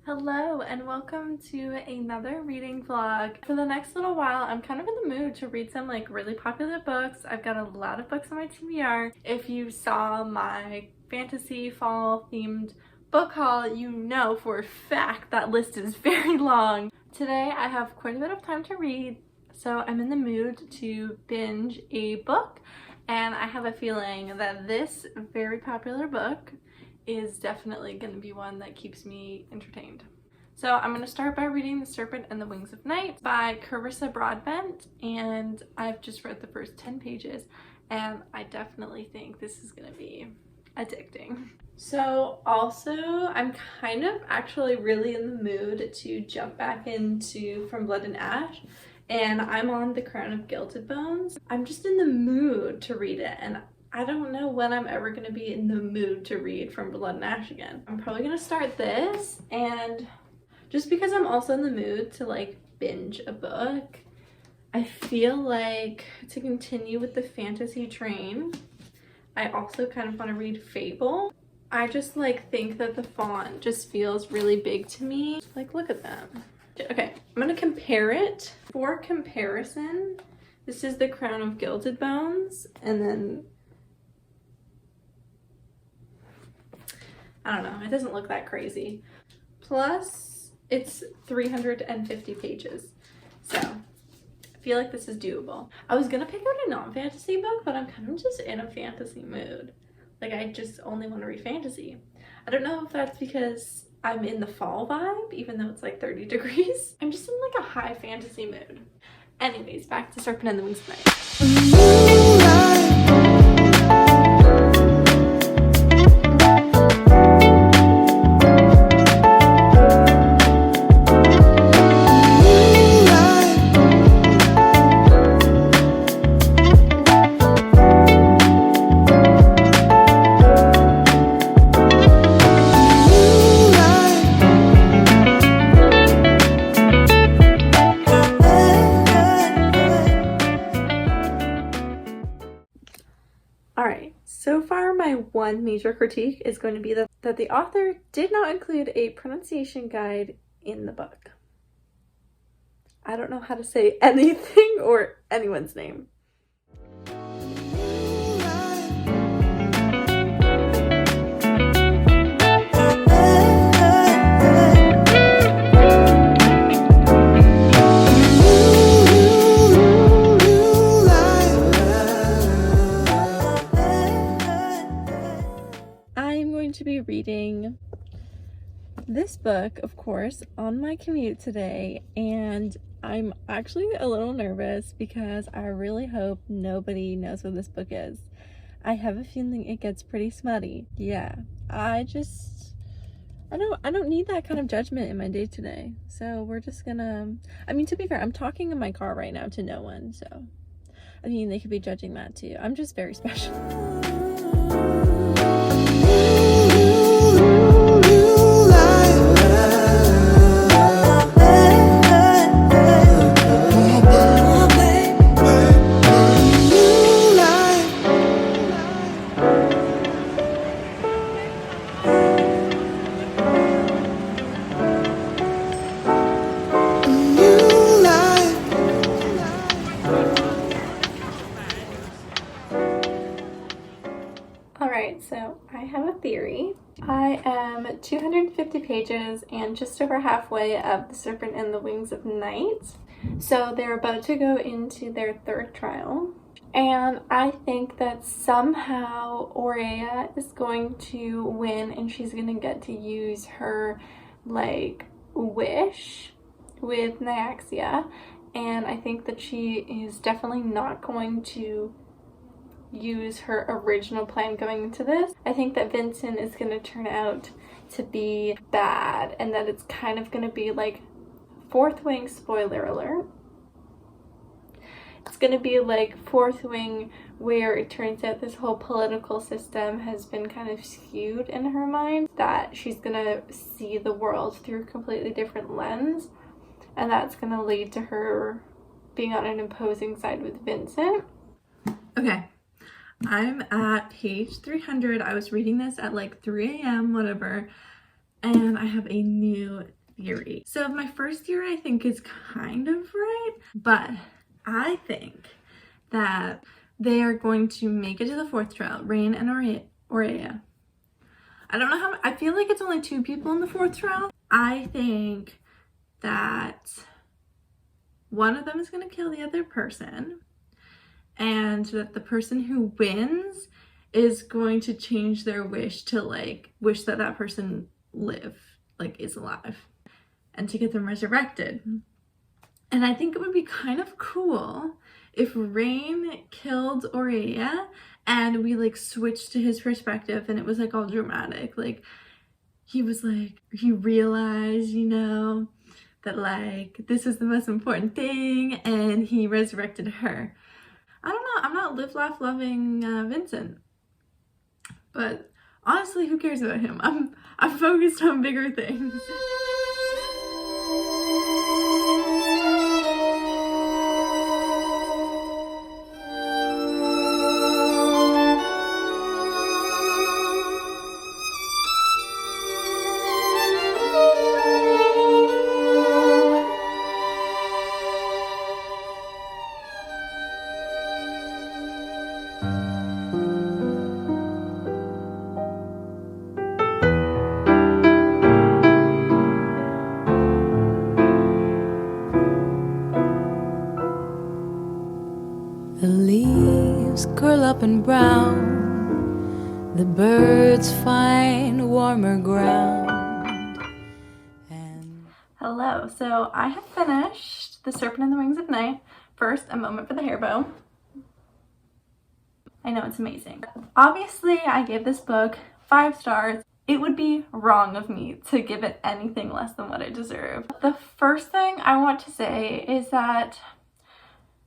Hello and welcome to another reading vlog. For the next little while, I'm kind of in the mood to read some really popular books. I've got a lot of books on my TBR. If you saw my fantasy fall themed book haul, you know for a fact that list is very long. Today I have quite a bit of time to read, so I'm in the mood to binge a book, and I have a feeling that this very popular book is definitely going to be one that keeps me entertained. So I'm going to start by reading The Serpent and the Wings of Night by Carissa Broadbent, and I've just read the first 10 pages and I definitely think this is going to be addicting. So also I'm kind of actually really in the mood to jump back into From Blood and Ash, and I'm on The Crown of Gilded Bones. I'm just in the mood to read it, and I don't know when I'm ever going to be in the mood to read From Blood and Ash again. I'm probably going to start this, and just because I'm also in the mood to binge a book, I feel like to continue with the fantasy train, I also kind of want to read Fable. I just think that the font just feels really big to me. Look at that. Okay, I'm going to compare it. For comparison, this is The Crown of Gilded Bones, and then I don't know, it doesn't look that crazy. Plus, it's 350 pages. So, I feel like this is doable. I was gonna pick out a non-fantasy book, but I'm kind of just in a fantasy mood. I just only want to read fantasy. I don't know if that's because I'm in the fall vibe, even though it's 30 degrees. I'm just in a high fantasy mood. Anyways, back to Serpent and the Wings of Night. Alright, so far my one major critique is going to be that the author did not include a pronunciation guide in the book. I don't know how to say anything or anyone's name. To be reading this book, of course, on my commute today, and I'm actually a little nervous because I really hope nobody knows what this book is. I have a feeling it gets pretty smutty. Yeah, I don't need that kind of judgment in my day today. So we're just gonna, to be fair, I'm talking in my car right now to no one, so they could be judging that too. I'm just very special. So I have a theory. I am 250 pages and just over halfway of The Serpent and the Wings of Night. So they're about to go into their third trial. And I think that somehow Aurea is going to win and she's going to get to use her wish with Nyaxia. And I think that she is definitely not going to use her original plan going into this. I think that Vincent is going to turn out to be bad, and that it's kind of going to be Fourth Wing, spoiler alert. It's going to be Fourth Wing, where it turns out this whole political system has been kind of skewed in her mind, that she's going to see the world through a completely different lens, and that's going to lead to her being on an opposing side with Vincent. Okay. I'm at page 300. I was reading this at 3 a.m. whatever, and I have a new theory. So my first theory I think is kind of right, but I think that they are going to make it to the 4th trial, Rain and Aurea. I don't know how, I feel like it's only 2 people in the 4th trial. I think that one of them is going to kill the other person, and that the person who wins is going to change their wish to like wish that that person is alive, and to get them resurrected. And I think it would be kind of cool if Rain killed Aurea and we like switched to his perspective and it was like all dramatic. Like he was like, he realized, you know, that like this is the most important thing, and he resurrected her. I don't know, I'm not live, laugh, loving Vincent. But honestly, who cares about him? I'm focused on bigger things. The leaves curl up and brown, the birds find warmer ground. And Hello, so I have finished The Serpent and the Wings of Night. First, a moment for the hair bow. I know, it's amazing. Obviously, I gave this book 5 stars. It would be wrong of me to give it anything less than what it deserved. The first thing I want to say is that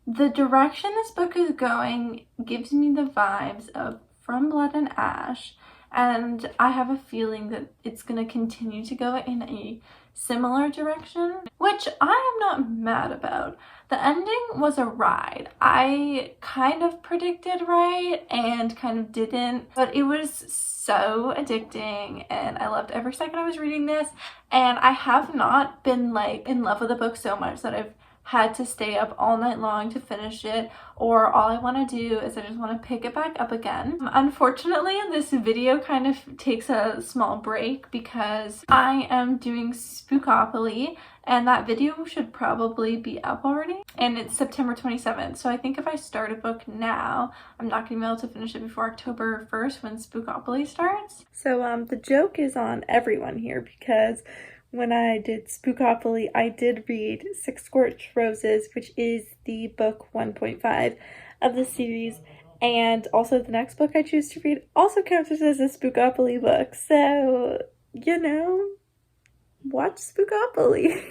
the direction this book is going gives me the vibes of From Blood and Ash, and I have a feeling that it's going to continue to go in a similar direction, which I am not mad about. The ending was a ride. I kind of predicted right and kind of didn't, but it was so addicting and I loved every second I was reading this, and I have not been like in love with the book so much that I've had to stay up all night long to finish it, or all I want to do is I just want to pick it back up again. Unfortunately, this video kind of takes a small break because I am doing Spookopoly, and that video should probably be up already, and it's September 27th. So I think if I start a book now, I'm not going to be able to finish it before October 1st when Spookopoly starts. So the joke is on everyone here, because when I did Spookopoly, I did read Scorched Roses, which is the book 1.5 of the series, and also the next book I choose to read also counts as a Spookopoly book. So, you know, watch Spookopoly.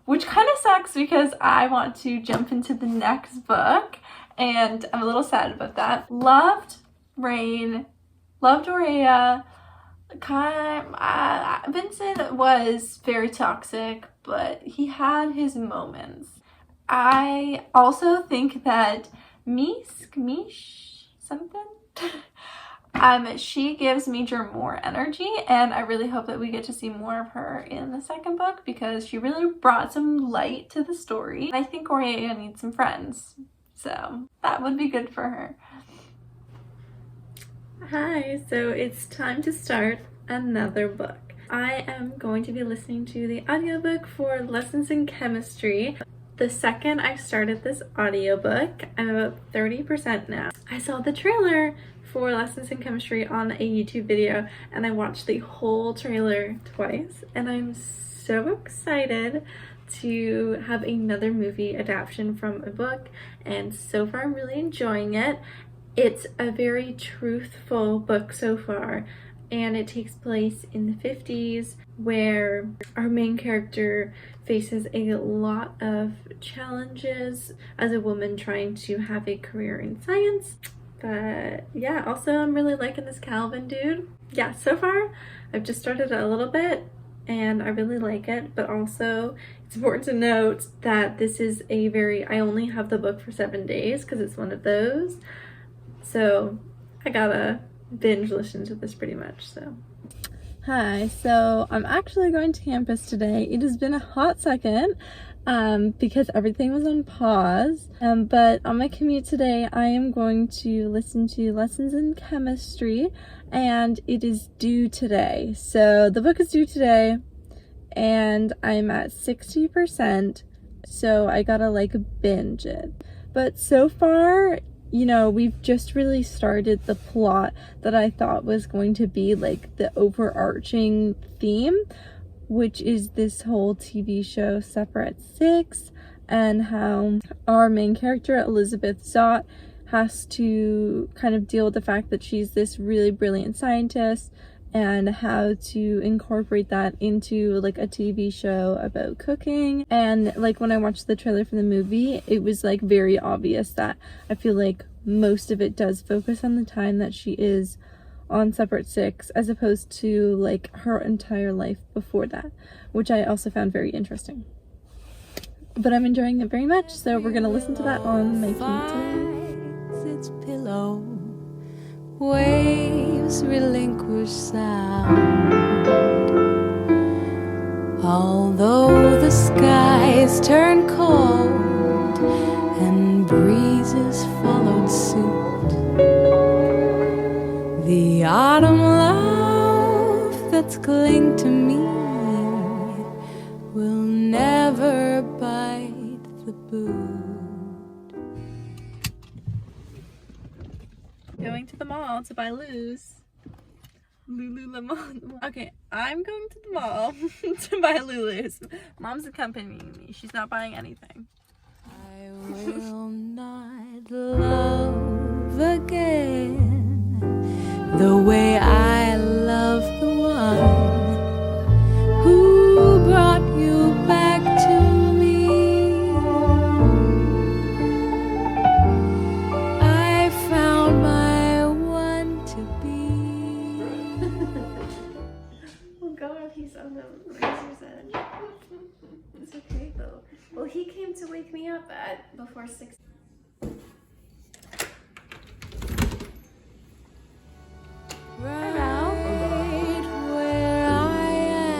Which kind of sucks because I want to jump into the next book, and I'm a little sad about that. Loved Rain, loved Aurea. Vincent was very toxic, but he had his moments. I also think that Mish something she gives Major more energy, and I really hope that we get to see more of her in the second book because she really brought some light to the story. I think Aurea needs some friends, so that would be good for her. Hi, so it's time to start another book. I am going to be listening to the audiobook for Lessons in Chemistry. The second I started this audiobook, I'm about 30% now. I saw the trailer for Lessons in Chemistry on a YouTube video, and I watched the whole trailer twice, and I'm so excited to have another movie adaptation from a book, and so far I'm really enjoying it. It's a very truthful book so far, and it takes place in the 50s, where our main character faces a lot of challenges as a woman trying to have a career in science. But yeah, also I'm really liking this Calvin dude. Yeah, so far I've just started a little bit and I really like it, but also it's important to note that this is I only have the book for 7 days because it's one of those. So I gotta binge listen to this pretty much, so. Hi, so I'm actually going to campus today. It has been a hot second because everything was on pause. But on my commute today, I am going to listen to lessons in chemistry, and it is due today. So the book is due today, and I'm at 60%, so I gotta like binge it. But so far, you know, we've just really started the plot that I thought was going to be like the overarching theme, which is this whole TV show Separate Six, and how our main character, Elizabeth Zott, has to kind of deal with the fact that she's this really brilliant scientist and how to incorporate that into like a TV show about cooking. And like when I watched the trailer for the movie, it was like very obvious that I feel like most of it does focus on the time that she is on Separate Six as opposed to like her entire life before that, which I also found very interesting. But I'm enjoying it very much, so we're gonna listen to that on my commute today. Its pillow, waves relinquish sound. Although the skies turn cold and breezes followed suit, the autumn love that's clinging to me will never bite the boot. Going to the mall to buy Lululemon. Okay, I'm going to the mall to buy Lulu's. Mom's accompanying me. She's not buying anything. I will not love again the way I love the one who brought you back to me. I found my one to be. Oh God, he's on the razor's edge. It's okay though. Well, he came to wake me up at before 6. Right where I am.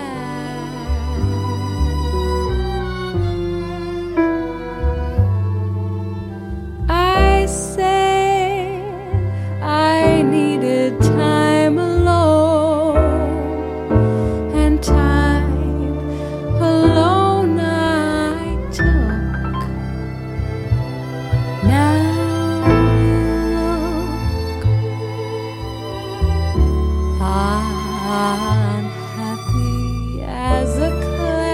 I said I needed time alone, and time alone I took. Now I'm happy as a cloud.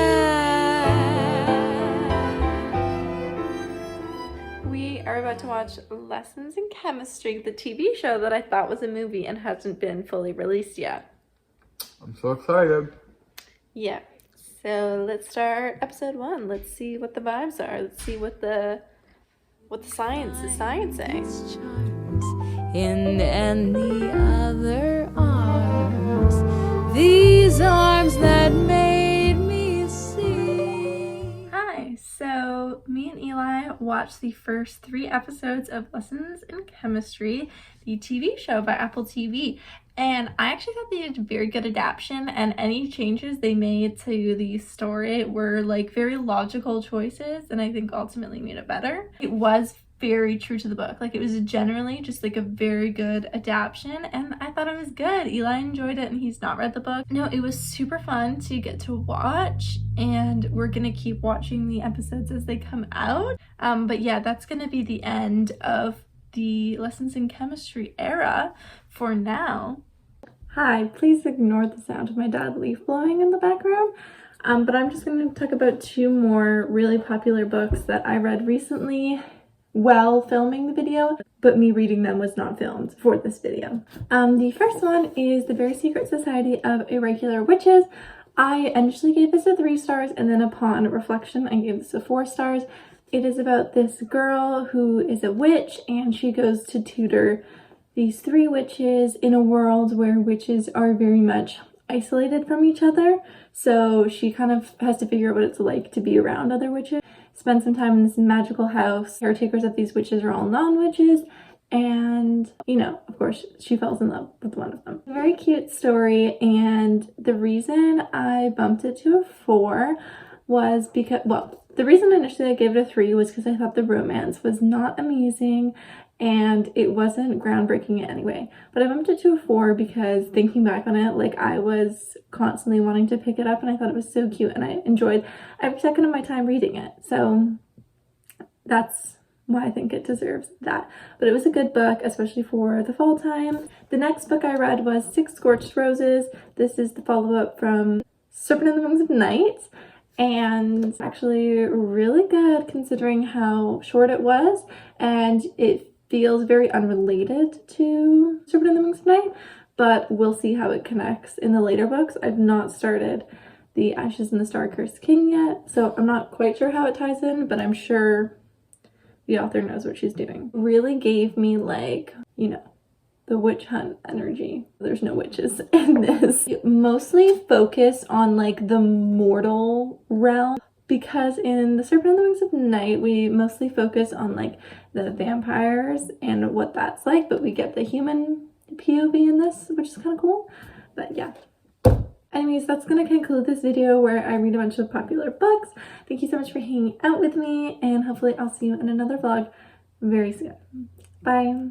We are about to watch Lessons in Chemistry, the TV show that I thought was a movie and hasn't been fully released yet. I'm so excited. Yeah. So let's start episode 1. Let's see what the vibes are. Let's see what the science is sciencing. Charms in any other arms, these arms that made me see. Hi. So me and Eli watched the first 3 episodes of Lessons in Chemistry, the TV show by Apple TV. And I actually thought they did a very good adaptation, and any changes they made to the story were like very logical choices, and I think ultimately made it better. It was very true to the book. Like, it was generally just like a very good adaptation, and I thought it was good. Eli enjoyed it, and he's not read the book. No, it was super fun to get to watch, and we're gonna keep watching the episodes as they come out. But yeah, that's gonna be the end of the Lessons in Chemistry era for now. Hi, please ignore the sound of my dad leaf blowing in the background. But I'm just going to talk about 2 more really popular books that I read recently while filming the video, but me reading them was not filmed for this video. The first one is The Very Secret Society of Irregular Witches. I initially gave this a 3 stars, and then upon reflection I gave this a 4 stars. It is about this girl who is a witch, and she goes to tutor these 3 witches in a world where witches are very much isolated from each other. So she kind of has to figure out what it's like to be around other witches, spend some time in this magical house. Caretakers of these witches are all non-witches, and, you know, of course, she falls in love with one of them. A very cute story, and the reason I bumped it to a 4 was because, well, the reason initially I gave it a 3 was because I thought the romance was not amazing and it wasn't groundbreaking in any way. But I bumped it to a 4 because thinking back on it, like, I was constantly wanting to pick it up and I thought it was so cute and I enjoyed every second of my time reading it. So that's why I think it deserves that. But it was a good book, especially for the fall time. The next book I read was 6 Scorched Roses. This is the follow-up from Serpent in the Wings of Night, and actually really good considering how short it was, and it feels very unrelated to Serpent in the Wings of Night, but we'll see how it connects in the later books. I've not started the Ashes and the Star-Cursed King yet, so I'm not quite sure how it ties in, but I'm sure the author knows what she's doing. Really gave me, like, you know, the witch hunt energy. There's no witches in this. Mostly focus on, like, the mortal realm, because in the Serpent in the Wings of Night we mostly focus on, like, the vampires and what that's like, but we get the human POV in this, which is kind of cool. But yeah. Anyways, that's going to conclude this video where I read a bunch of popular books. Thank you so much for hanging out with me, and hopefully I'll see you in another vlog very soon. Bye!